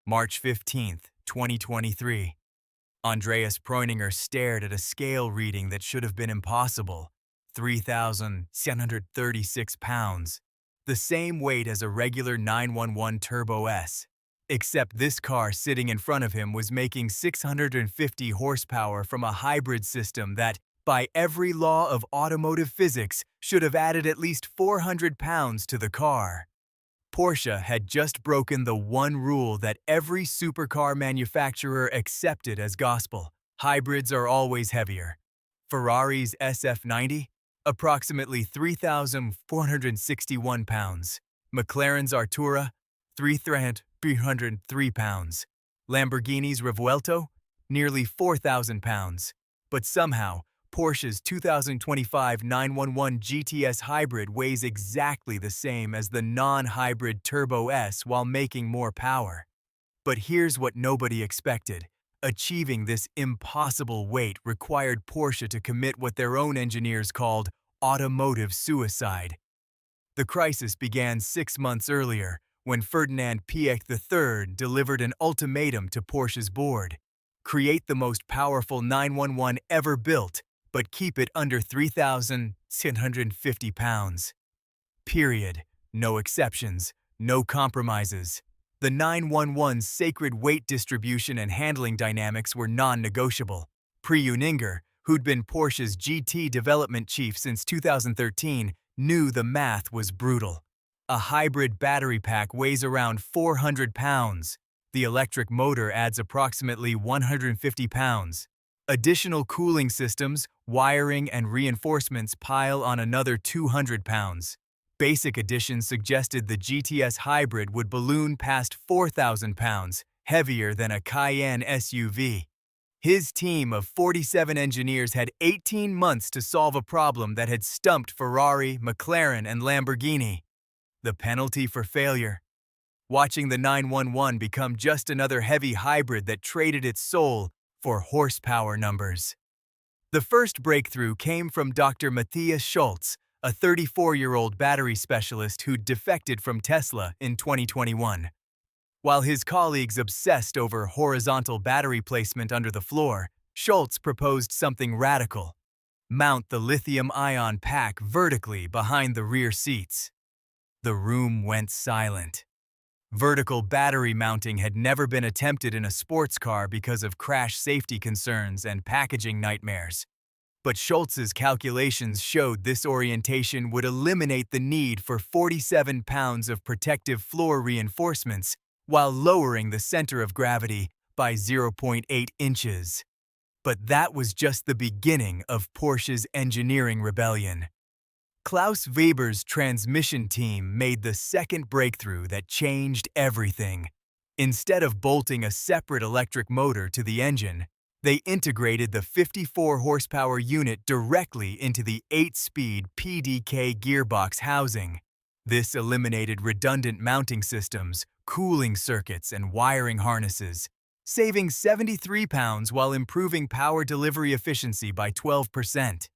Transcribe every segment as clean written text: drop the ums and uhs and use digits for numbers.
March 15th, 2023. Andreas Preuninger stared at a scale reading that should have been impossible. 3,736 pounds. The same weight as a regular 911 Turbo S. Except this car sitting in front of him was making 650 horsepower from a hybrid system that, by every law of automotive physics, should have added at least 400 pounds to the car. Porsche had just broken the one rule that every supercar manufacturer accepted as gospel. Hybrids are always heavier. Ferrari's SF90? Approximately 3,461 pounds. McLaren's Artura? 3,303 pounds. Lamborghini's Revuelto? Nearly 4,000 pounds. But somehow, Porsche's 2025 911 GTS Hybrid weighs exactly the same as the non-hybrid Turbo S while making more power. But here's what nobody expected. Achieving this impossible weight required Porsche to commit what their own engineers called automotive suicide. The crisis began 6 months earlier, when Ferdinand Piëch III delivered an ultimatum to Porsche's board. Create the most powerful 911 ever built, but keep it under 3,650 pounds. Period. No exceptions, no compromises. The 911's sacred weight distribution and handling dynamics were non-negotiable. Preuninger, who'd been Porsche's GT development chief since 2013, knew the math was brutal. A hybrid battery pack weighs around 400 pounds. The electric motor adds approximately 150 pounds. Additional cooling systems, wiring, and reinforcements pile on another 200 pounds. Basic additions suggested the GTS Hybrid would balloon past 4,000 pounds, heavier than a Cayenne SUV. His team of 47 engineers had 18 months to solve a problem that had stumped Ferrari, McLaren, and Lamborghini. The penalty for failure? Watching the 911 become just another heavy hybrid that traded its soul for horsepower numbers. The first breakthrough came from Dr. Matthias Schultz, a 34-year-old battery specialist who'd defected from Tesla in 2021. While his colleagues obsessed over horizontal battery placement under the floor, Schultz proposed something radical: mount the lithium-ion pack vertically behind the rear seats. The room went silent. Vertical battery mounting had never been attempted in a sports car because of crash safety concerns and packaging nightmares. But Schultz's calculations showed this orientation would eliminate the need for 47 pounds of protective floor reinforcements while lowering the center of gravity by 0.8 inches. But that was just the beginning of Porsche's engineering rebellion. Klaus Weber's transmission team made the second breakthrough that changed everything. Instead of bolting a separate electric motor to the engine, they integrated the 54-horsepower unit directly into the 8-speed PDK gearbox housing. This eliminated redundant mounting systems, cooling circuits, and wiring harnesses, saving 73 pounds while improving power delivery efficiency by 12%.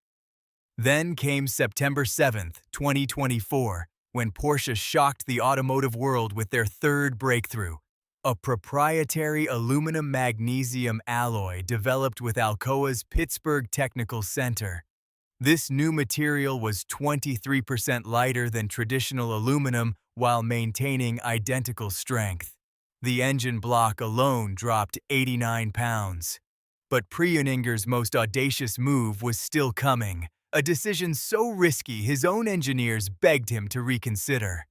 Then came September 7th, 2024, when Porsche shocked the automotive world with their third breakthrough, a proprietary aluminum-magnesium alloy developed with Alcoa's Pittsburgh Technical Center. This new material was 23% lighter than traditional aluminum while maintaining identical strength. The engine block alone dropped 89 pounds. But Preuninger's most audacious move was still coming. A decision so risky his own engineers begged him to reconsider.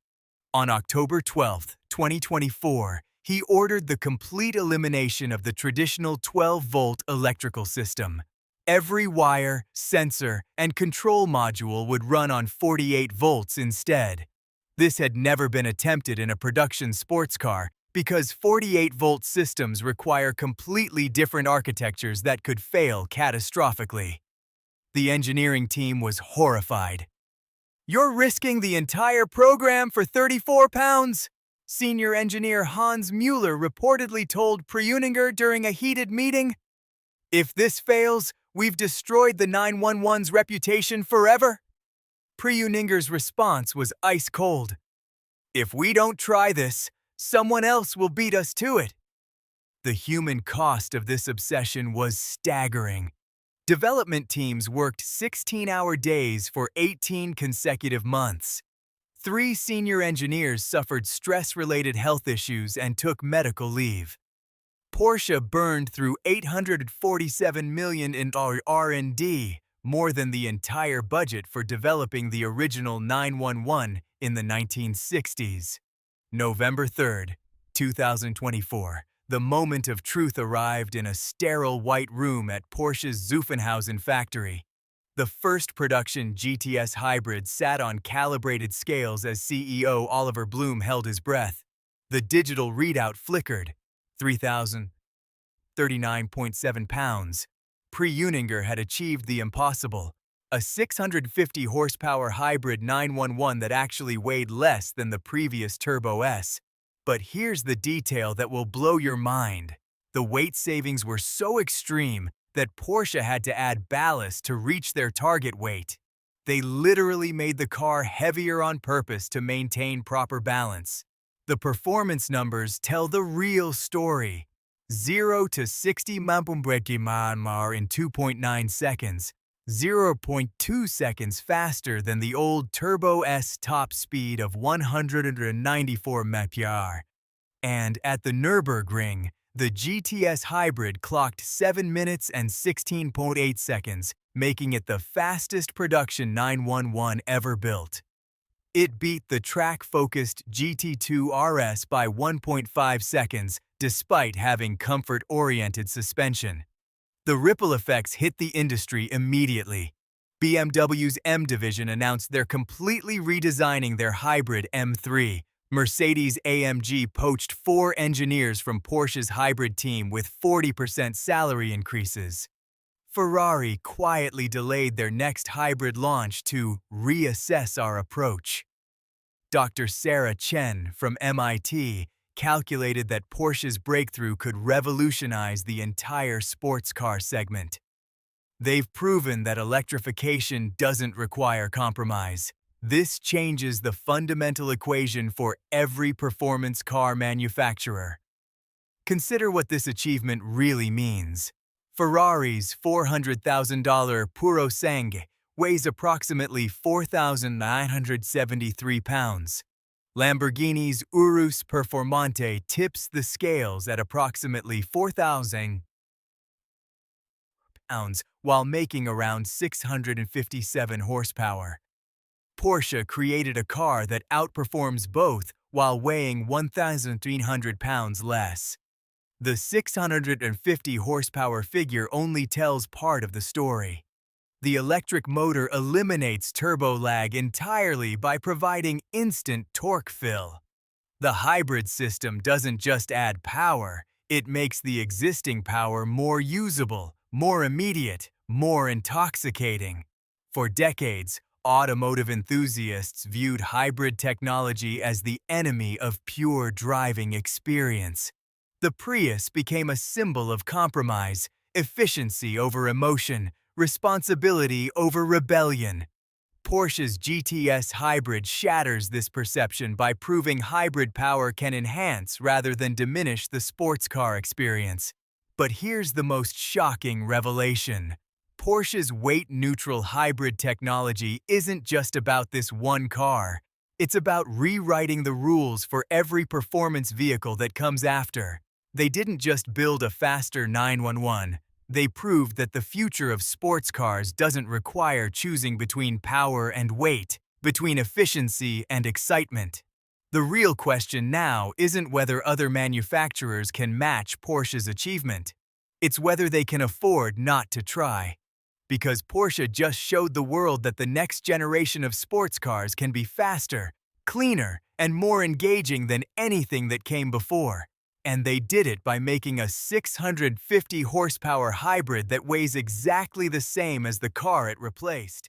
On October 12, 2024, he ordered the complete elimination of the traditional 12-volt electrical system. Every wire, sensor, and control module would run on 48 volts instead. This had never been attempted in a production sports car because 48-volt systems require completely different architectures that could fail catastrophically. The engineering team was horrified. "You're risking the entire program for 34 pounds?" Senior engineer Hans Mueller reportedly told Preuninger during a heated meeting. "If this fails, we've destroyed the 911's reputation forever." Preuninger's response was ice cold. "If we don't try this, someone else will beat us to it." The human cost of this obsession was staggering. Development teams worked 16-hour days for 18 consecutive months. 3 senior engineers suffered stress-related health issues and took medical leave. Porsche burned through $847 million in R&D, more than the entire budget for developing the original 911 in the 1960s. November 3, 2024. The moment of truth arrived in a sterile white room at Porsche's Zuffenhausen factory. The first production GTS hybrid sat on calibrated scales as CEO Oliver Bloom held his breath. The digital readout flickered. 3,039.7 pounds. Pre-Uninger had achieved the impossible. A 650 horsepower hybrid 911 that actually weighed less than the previous Turbo S. But here's the detail that will blow your mind. The weight savings were so extreme that Porsche had to add ballast to reach their target weight. They literally made the car heavier on purpose to maintain proper balance. The performance numbers tell the real story. 0 to 60 mph in 2.9 seconds, 0.2 seconds faster than the old Turbo S top speed of 194 mph. And at the Nürburgring, the GTS hybrid clocked 7 minutes and 16.8 seconds, making it the fastest production 911 ever built. It beat the track-focused GT2 RS by 1.5 seconds, despite having comfort-oriented suspension. The ripple effects hit the industry immediately. BMW's M division announced they're completely redesigning their hybrid M3. Mercedes-AMG poached 4 engineers from Porsche's hybrid team with 40% salary increases. Ferrari quietly delayed their next hybrid launch to reassess our approach. Dr. Sarah Chen from MIT calculated that Porsche's breakthrough could revolutionize the entire sports car segment. They've proven that electrification doesn't require compromise. This changes the fundamental equation for every performance car manufacturer. Consider what this achievement really means. Ferrari's $400,000 Puro Sangue weighs approximately 4,973 pounds. Lamborghini's Urus Performante tips the scales at approximately 4,000 pounds while making around 657 horsepower. Porsche created a car that outperforms both while weighing 1,300 pounds less. The 650 horsepower figure only tells part of the story. The electric motor eliminates turbo lag entirely by providing instant torque fill. The hybrid system doesn't just add power, it makes the existing power more usable, more immediate, more intoxicating. For decades, automotive enthusiasts viewed hybrid technology as the enemy of pure driving experience. The Prius became a symbol of compromise, efficiency over emotion, responsibility over rebellion. Porsche's GTS hybrid shatters this perception by proving hybrid power can enhance rather than diminish the sports car experience. But here's the most shocking revelation. Porsche's weight-neutral hybrid technology isn't just about this one car. It's about rewriting the rules for every performance vehicle that comes after. They didn't just build a faster 911. They proved that the future of sports cars doesn't require choosing between power and weight, between efficiency and excitement. The real question now isn't whether other manufacturers can match Porsche's achievement. It's whether they can afford not to try. Because Porsche just showed the world that the next generation of sports cars can be faster, cleaner, and more engaging than anything that came before. And they did it by making a 650 horsepower hybrid that weighs exactly the same as the car it replaced.